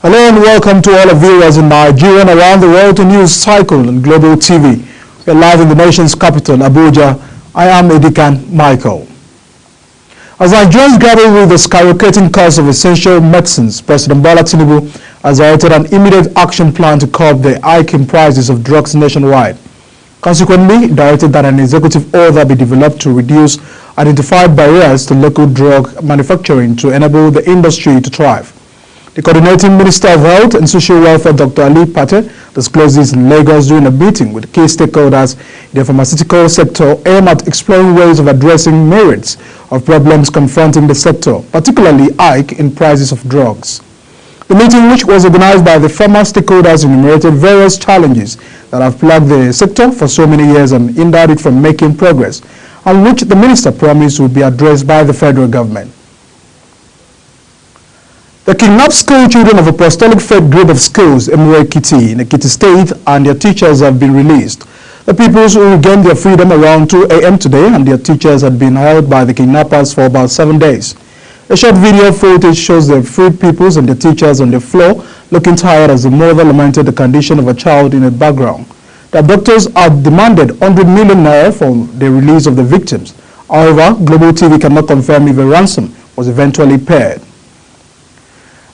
Hello and welcome to all our viewers in Nigeria and around the world to News Cycle on Global TV. We are live in the nation's capital, Abuja. I am Edikan Michael. As Nigerians grapple with the skyrocketing cost of essential medicines, President Bola Tinubu has directed an immediate action plan to curb the hike in prices of drugs nationwide. Consequently, he directed that an executive order be developed to reduce identified barriers to local drug manufacturing to enable the industry to thrive. The Coordinating Minister of Health and Social Welfare, Dr. Ali Pate, disclosed this in Lagos during a meeting with key stakeholders in the pharmaceutical sector aimed at exploring ways of addressing myriads of problems confronting the sector, particularly hike in prices of drugs. The meeting, which was organized by the pharma stakeholders, enumerated various challenges that have plagued the sector for so many years and hindered it from making progress, and which the minister promised would be addressed by the federal government. The kidnapped school children of Apostolic Faith Group of Schools, Emure Ekiti, in Ekiti State, and their teachers have been released. The pupils who regained their freedom around 2 a.m. today, and their teachers had been held by the kidnappers for about 7 days. A short video footage shows the freed pupils and the teachers on the floor looking tired as the mother lamented the condition of a child in the background. The abductors had demanded 100 million naira for the release of the victims. However, Global TV cannot confirm if a ransom was eventually paid.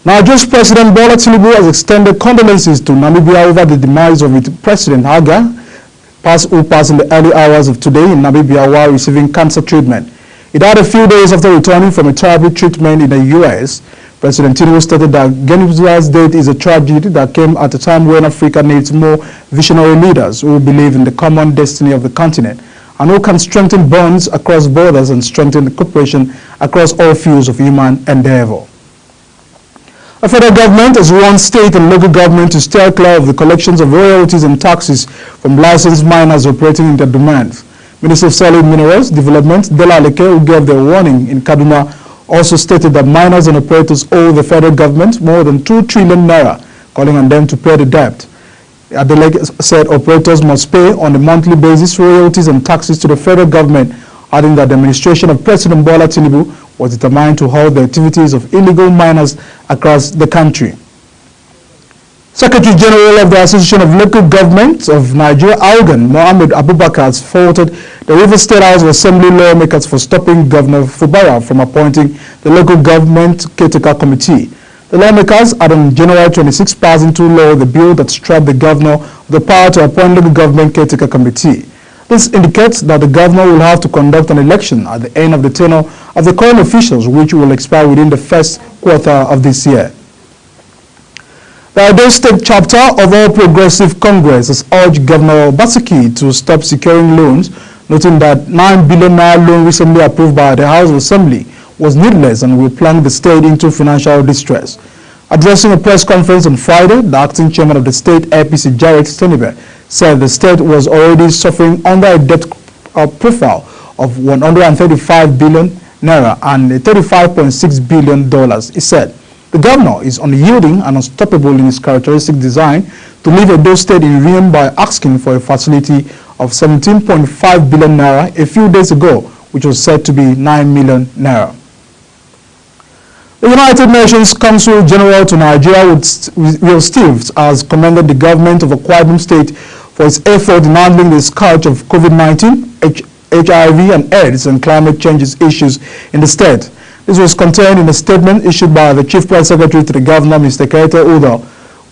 Nigeria's President Bola Tinubu has extended condolences to Namibia over the demise of its President Haga, who passed in the early hours of today in Namibia while receiving cancer treatment. It died a few days after returning from a therapy treatment in the U.S. President Tinubu stated that Genuzia's death is a tragedy that came at a time when Africa needs more visionary leaders who believe in the common destiny of the continent and who can strengthen bonds across borders and strengthen cooperation across all fields of human endeavor. The federal government has warned state and local government to steer clear of the collections of royalties and taxes from licensed miners operating in their domains. Minister of Solid Minerals Development, Dela Aleke, who gave the warning in Kaduna, also stated that miners and operators owe the federal government more than 2 trillion naira, calling on them to pay the debt. Adeleke said operators must pay on a monthly basis royalties and taxes to the federal government, adding that the administration of President Bola Tinubu was determined to halt the activities of illegal miners across the country. Secretary General of the Association of Local Governments of Nigeria, ALGAN, Mohammed Abubakar, has faulted the Rivers State House of Assembly lawmakers for stopping Governor Fubara from appointing the local government caretaker committee. The lawmakers had on January 26 passed into law the bill that stripped the governor of the power to appoint local government caretaker committee. This indicates that the governor will have to conduct an election at the end of the tenure of the current officials, which will expire within the first quarter of this year. The Edo State chapter of All Progressive Congress has urged Governor Obaseki to stop securing loans, noting that 9 billion naira loan recently approved by the House of Assembly was needless and will plunge the state into financial distress. Addressing a press conference on Friday, the acting chairman of the state, APC Jarrett Stenibe, said the state was already suffering under a debt profile of 135 billion naira and $35.6 billion. He said the governor is unyielding and unstoppable in his characteristic design to leave Edo State in ruin by asking for a facility of 17.5 billion naira a few days ago, which was said to be 9 million naira. The United Nations Consul General to Nigeria, Will Steves, has commended the government of Akwa Ibom State for its effort in handling the scourge of COVID-19, HIV and AIDS and climate changes issues in the state. This was contained in a statement issued by the Chief Press Secretary to the Governor, Mr. Keita Udo,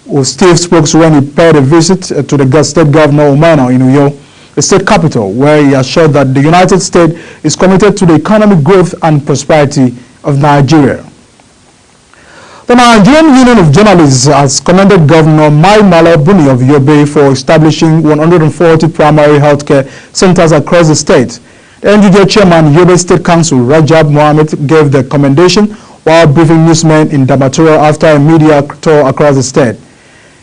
who Steve spoke when he paid a visit to the State Governor Umano in Uyo, the state capital, where he assured that the United States is committed to the economic growth and prosperity of Nigeria. The Nigerian Union of Journalists has commended Governor Mai Mala Buni of Yobe for establishing 140 primary healthcare centers across the state. The NUJ chairman, Yobe State Council, Rajab Mohammed, gave the commendation while briefing newsmen in Damaturu after a media tour across the state.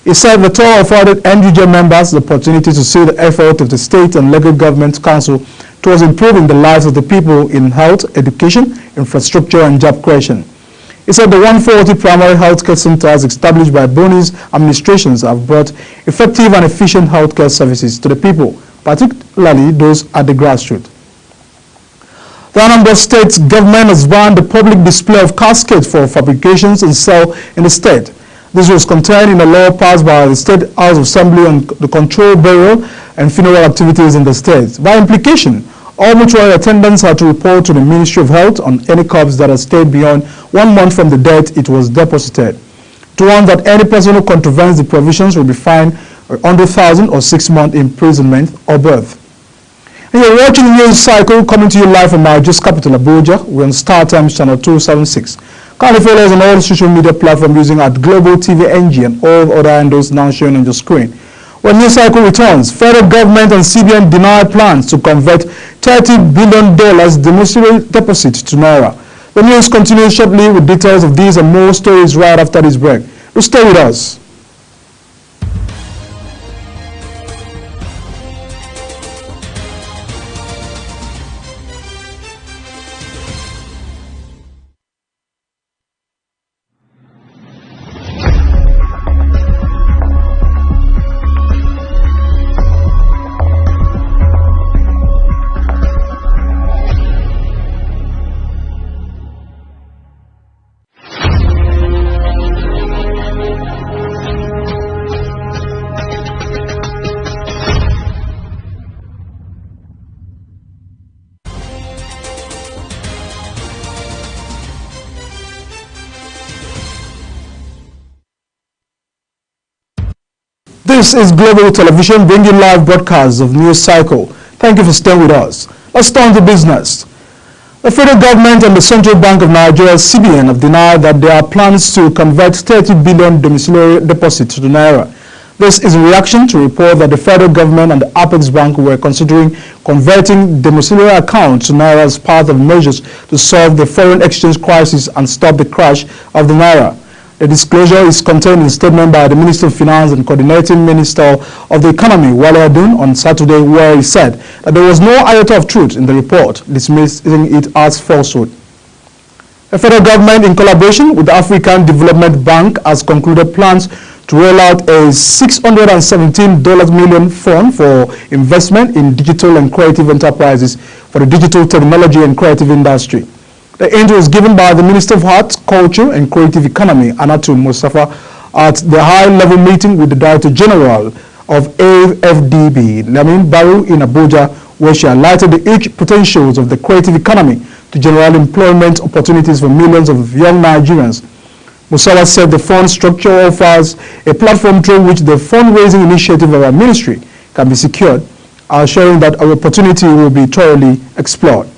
He said the tour afforded NUJ members the opportunity to see the effort of the state and local government council towards improving the lives of the people in health, education, infrastructure, and job creation. He said the 140 primary healthcare centers established by Boni's administrations have brought effective and efficient healthcare services to the people, particularly those at the grassroots. The Anambra State government has banned the public display of caskets for fabrications and sale in the state. This was contained in a law passed by the State House of Assembly on the Control Burial and Funeral Activities in the state. By implication, all mortuary attendants had to report to the Ministry of Health on any corpse that had stayed beyond 1 month from the date it was deposited. To warn that any person who contravenes the provisions will be fined 100,000 or 6-month imprisonment or both. And you're watching the news cycle coming to you live from Nigeria's capital, Abuja. We're on Star Times channel 276. Kindly follow us on all social media platforms using at Global TV NG and all other handles now shown on your screen. When news cycle returns, federal government and CBN deny plans to convert $30 billion domiciliary deposit to Naira. The news continues shortly with details of these and more stories right after this break. So stay with us. This is Global Television bringing live broadcasts of News Cycle. Thank you for staying with us. Let's turn to business. The federal government and the Central Bank of Nigeria, CBN, have denied that there are plans to convert $30 billion domiciliary deposit to Naira. This is in reaction to a report that the federal government and the Apex Bank were considering converting domiciliary accounts to Naira as part of measures to solve the foreign exchange crisis and stop the crash of the Naira. The disclosure is contained in a statement by the Minister of Finance and Coordinating Minister of the Economy, Wale Adun, on Saturday, where he said that there was no iota of truth in the report, dismissing it as falsehood. The federal government, in collaboration with the African Development Bank, has concluded plans to roll out a $617 million fund for investment in digital and creative enterprises for the digital technology and creative industry. The aid was given by the Minister of Arts, Culture and Creative Economy, Anatu Mustafa, at the high-level meeting with the Director General of AFDB, Lamin Baru, in Abuja, where she highlighted the huge potentials of the creative economy to generate employment opportunities for millions of young Nigerians. Musawa said the fund structure offers a platform through which the fundraising initiative of our ministry can be secured, assuring that our opportunity will be thoroughly explored.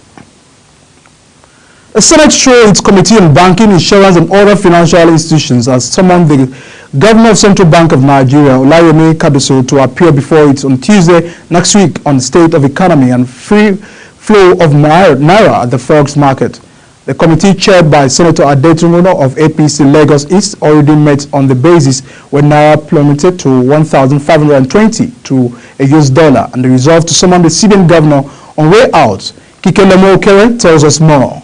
The Senate through its Committee on Banking, Insurance and Other Financial Institutions has summoned the Governor of Central Bank of Nigeria, Olayemi Kadoso, to appear before it on Tuesday next week on the state of economy and free flow of Naira at the Forex market. The committee, chaired by Senator Adetomono of APC Lagos East, already met on the basis when Naira plummeted to 1,520 to a US dollar, and the resolve to summon the CBN governor on way out. Kikelemo Okere tells us more.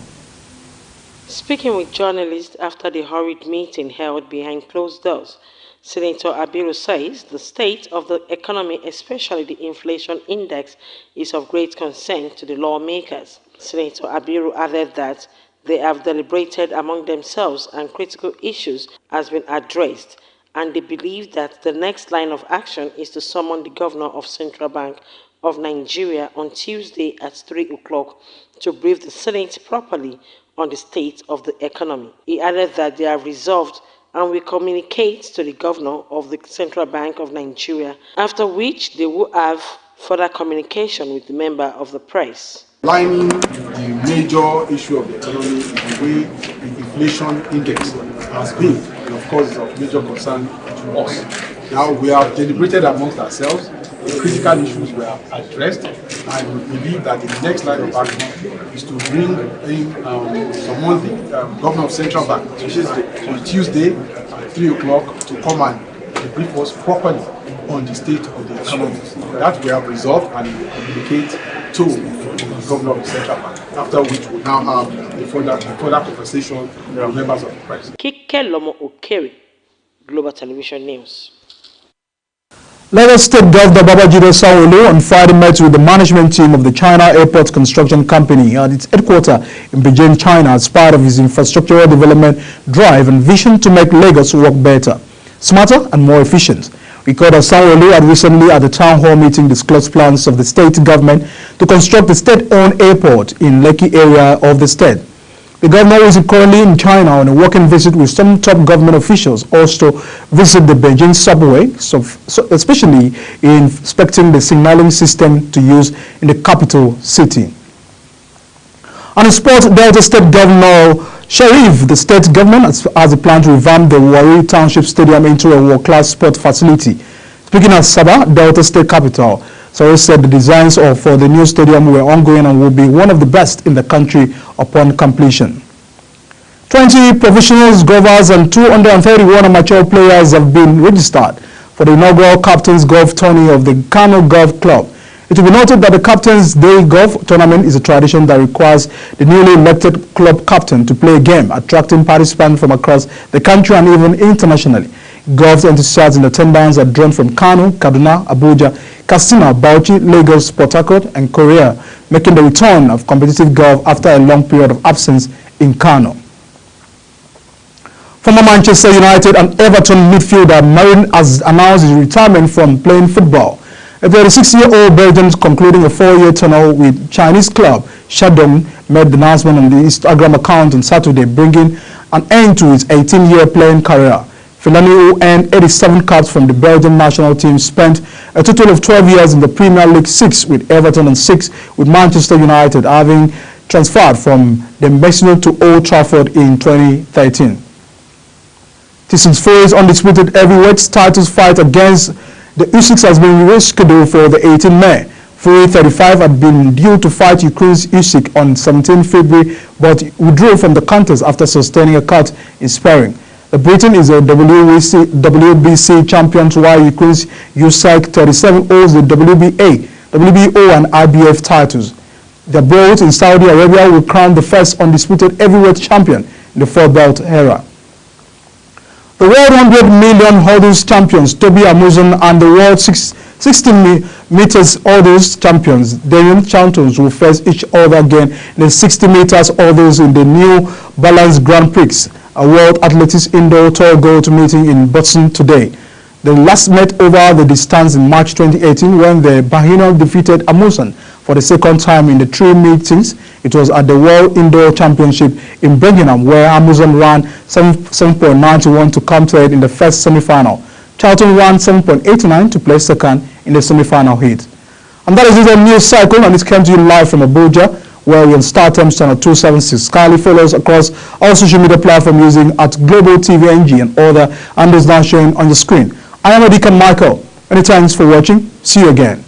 Speaking with journalists after the hurried meeting held behind closed doors, Senator Abiru says the state of the economy, especially the inflation index, is of great concern to the lawmakers. Senator Abiru added that they have deliberated among themselves and critical issues has been addressed, and they believe that the next line of action is to summon the Governor of Central Bank of Nigeria on Tuesday at 3 o'clock to brief the Senate properly on the state of the economy. He added that they are resolved and will communicate to the Governor of the Central Bank of Nigeria, after which they will have further communication with the member of the press. Lining the major issue of the economy is the way the inflation index has been, and of course it's of major concern to us. Now we have deliberated amongst ourselves, the critical issues were addressed, and we believe that the next line of action is to bring in someone, the Governor of Central Bank, Tuesday at 3 o'clock to come and brief us properly on the state of the economy. That we have resolved and communicate to the Governor of the Central Bank, after which we now have a further conversation with members of the press. Kikelemo Okere, Global Television News. Lagos State Governor Babajide Sanwo-Olu on Friday met with the management team of the China Airport Construction Company at its headquarters in Beijing, China, as part of his infrastructural development drive and vision to make Lagos work better. smarter and more efficient. Recall that Sanwo-Olu had recently at the town hall meeting disclosed plans of the state government to construct a state-owned airport in Lekki area of the state. The governor is currently in China on a working visit with some top government officials, also visit the Beijing subway, especially in inspecting the signaling system to use in the capital city. On the sport, Delta State Governor Sharif, the state government has a plan to revamp the Warri Township Stadium into a world-class sport facility. Speaking at Sabah, Delta State capital, Sharif said the designs for the new stadium were ongoing and will be one of the best in the country upon completion. 20 professionals, golfers and 231 amateur players have been registered for the inaugural Captain's Golf Tourney of the Kano Golf Club. It will be noted that the Captain's Day Golf Tournament is a tradition that requires the newly elected club captain to play a game, attracting participants from across the country and even internationally. Golf enthusiasts in attendance are drawn from Kano, Kaduna, Abuja, Katsina, Bauchi, Lagos, Port Harcourt and Korea, making the return of competitive golf after a long period of absence in Kano. Former Manchester United and Everton midfielder Marin has announced his retirement from playing football. A 36-year-old Belgian concluding a 4-year tenure with Chinese club Shandong made the announcement on the Instagram account on Saturday, bringing an end to his 18-year playing career. Fellaini, who earned 87 caps from the Belgian national team, spent a total of 12 years in the Premier League, 6 with Everton and 6 with Manchester United, having transferred from the Mexico to Old Trafford in 2013. Tyson's Fury's undisputed heavyweight titles fight against the Usyk has been rescheduled for the 18th May. Fury 35 had been due to fight Ukraine's Usyk on 17 February but withdrew from the contest after sustaining a cut in sparring. The Briton is a WBC champion while Ukraine's Usyk 37 holds the WBA, WBO and IBF titles. Their bout in Saudi Arabia will crown the first undisputed heavyweight champion in the four-belt era. The World 100 million hurdles champions Tobi Amusan and the World 60 meters hurdles champions Damian Chantons will face each other again in the 60 meters hurdles in the New Balance Grand Prix, a World Athletics Indoor Tour Gold meeting in Boston today. They last met over the distance in March 2018 when the Bahino defeated Amusan for the second time in the 3 meetings. It was at the World Indoor Championship in Birmingham where Amusan ran 7.91 to come third in the first semi-final. Charlton ran 7.89 to place second in the semi-final heat. And that is it on News Cycle, and it came to you live from Abuja, where we're on StarTimes channel 276. Kindly follow us across all social media platforms using at Global TV NG and other handles now showing on the screen. I am Adika Michael. Many thanks for watching. See you again.